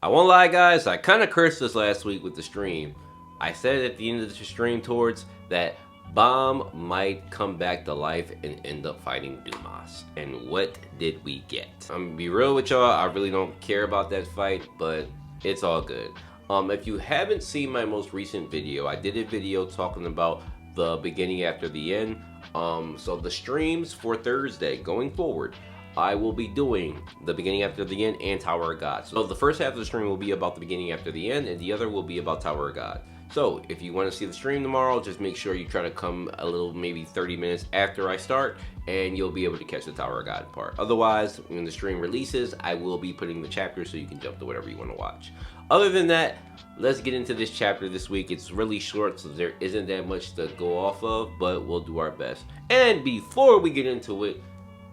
I won't lie, guys, I kind of cursed this last week with the stream. I said at the end of the stream towards that Bomb might come back to life and end up fighting Dumas. And what did we get? I'm gonna be real with y'all, I really don't care about that fight, but it's all good. If you haven't seen my most recent video, I did a video talking about the beginning after the end. So the streams for Thursday going forward, I will be doing the beginning after the end and Tower of God. So the first half of the stream will be about the beginning after the end, and the other will be about Tower of God. So if you want to see the stream tomorrow, just make sure you try to come a little, maybe 30 minutes after I start, and you'll be able to catch the Tower of God part. Otherwise, when the stream releases, I will be putting the chapter so you can jump to whatever you want to watch. Other than that, let's get into this chapter this week. It's really short, so there isn't that much to go off of, but we'll do our best. And before we get into it,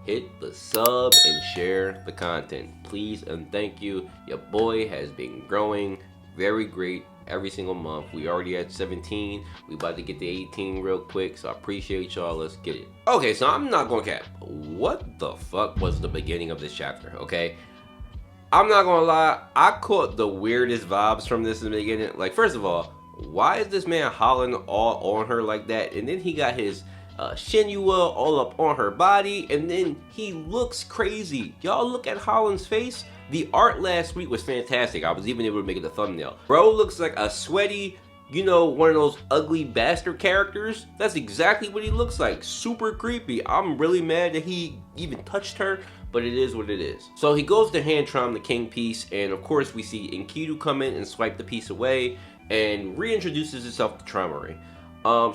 hit the sub and share the content, please and thank you. Your boy has been growing very great every single month. We already at 17. We about to get to 18 real quick, so I appreciate y'all. Let's get it. Okay, so I'm not gonna cap. What the fuck was the beginning of this chapter? Okay, I'm not gonna lie, I caught the weirdest vibes from this in the beginning. Like, first of all, why is this man hollering all on her like that? And then he got his Shinua all up on her body, and then he looks crazy. Y'all look at Holland's face. The art last week was fantastic. I was even able to make it a thumbnail. Bro looks like a sweaty, you know, one of those ugly bastard characters. That's exactly what he looks like. Super creepy. I'm really mad that he even touched her, but it is what it is. So he goes to hand Trom the king piece, and of course we see Kidu come in and swipe the piece away and reintroduces himself to Tromari.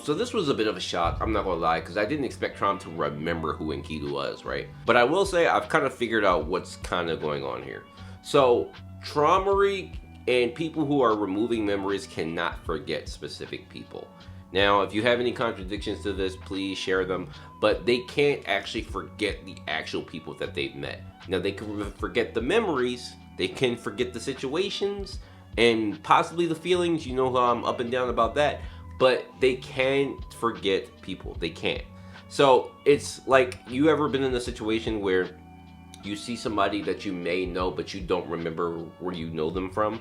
So this was a bit of a shock, I'm not gonna lie, because I didn't expect Trom to remember who Enkidu was, right? But I will say I've kind of figured out what's kind of going on here. So Tromari and people who are removing memories cannot forget specific people. Now, if you have any contradictions to this, please share them, but they can't actually forget the actual people that they've met. Now, they can forget the memories, they can forget the situations, and possibly the feelings. You know how I'm up and down about that. But they can't forget people. They can't. So it's like, you ever been in a situation where you see somebody that you may know, but you don't remember where you know them from?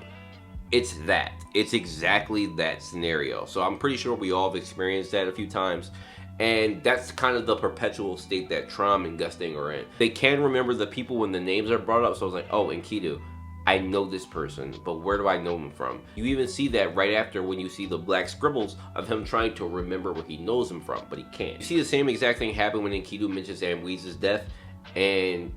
It's that. It's exactly that scenario. So I'm pretty sure we all have experienced that a few times. And that's kind of the perpetual state that Trom and Gusting are in. They can remember the people when the names are brought up. So I was like, oh, Enkidu, I know this person, but where do I know him from? You even see that right after when you see the black scribbles of him trying to remember where he knows him from, but he can't. You see the same exact thing happen when Enkidu mentions Amweeze's death, and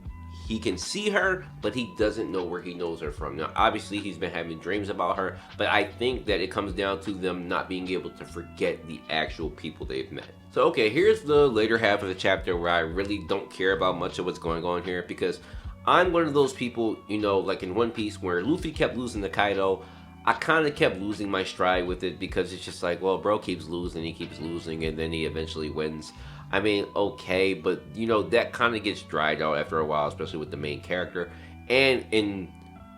he can see her, but he doesn't know where he knows her from. Now, obviously, he's been having dreams about her, but I think that it comes down to them not being able to forget the actual people they've met. So, okay, here's the later half of the chapter where I really don't care about much of what's going on here, because I'm one of those people, you know, like in One Piece where Luffy kept losing to Kaido. I kind of kept losing my stride with it because it's just like, well, bro keeps losing, and then he eventually wins. I mean, okay, but, you know, that kind of gets dried out after a while, especially with the main character. And in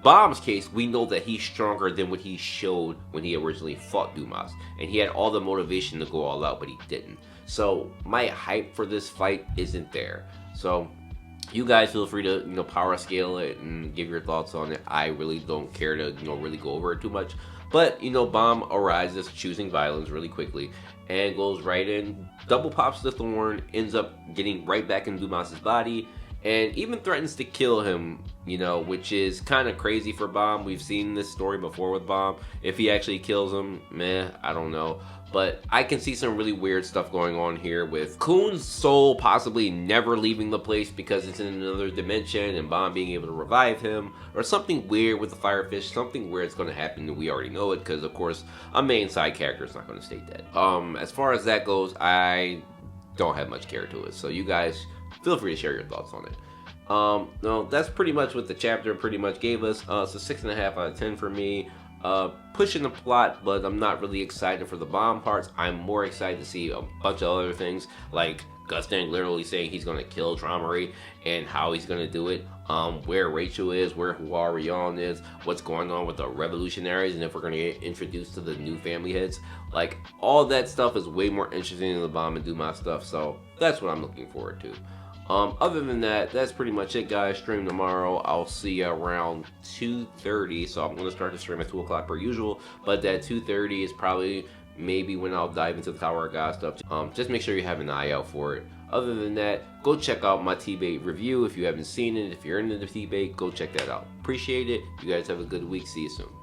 Bomb's case, we know that he's stronger than what he showed when he originally fought Dumas. And he had all the motivation to go all out, but he didn't. So my hype for this fight isn't there. So you guys feel free to, you know, power scale it and give your thoughts on it. I really don't care to, you know, really go over it too much. But, you know, Bomb arises choosing violence really quickly and goes right in, double pops the thorn, ends up getting right back in Dumas's body, and even threatens to kill him, you know, which is kind of crazy for Bomb. We've seen this story before with Bomb. If he actually kills him, meh, I don't know. But I can see some really weird stuff going on here with Khun's soul possibly never leaving the place because it's in another dimension, and Bomb being able to revive him, or something weird with the Firefish, something weird's going to happen, and we already know it because, of course, a main side character is not going to stay dead. As far as that goes, I don't have much care to it, so you guys feel free to share your thoughts on it. No, that's pretty much what the chapter pretty much gave us. So 6.5 out of 10 for me. Pushing the plot, but I'm not really excited for the Bomb parts. I'm more excited to see a bunch of other things, like Gusting literally saying he's going to kill Tromari and how he's going to do it, where Rachel is, where Huarion is, what's going on with the revolutionaries, and if we're going to get introduced to the new family heads. Like, all that stuff is way more interesting than the Bomb and Dumas stuff, so that's what I'm looking forward to. Other than that, that's pretty much it, guys. Stream tomorrow. I'll see you around 2:30. So I'm gonna start the stream at 2 o'clock per usual. But that 2:30 is probably maybe when I'll dive into the Tower of God stuff. Just make sure you have an eye out for it. Other than that, go check out my T-Bait review if you haven't seen it. If you're into the T-Bait, go check that out. Appreciate it. You guys have a good week. See you soon.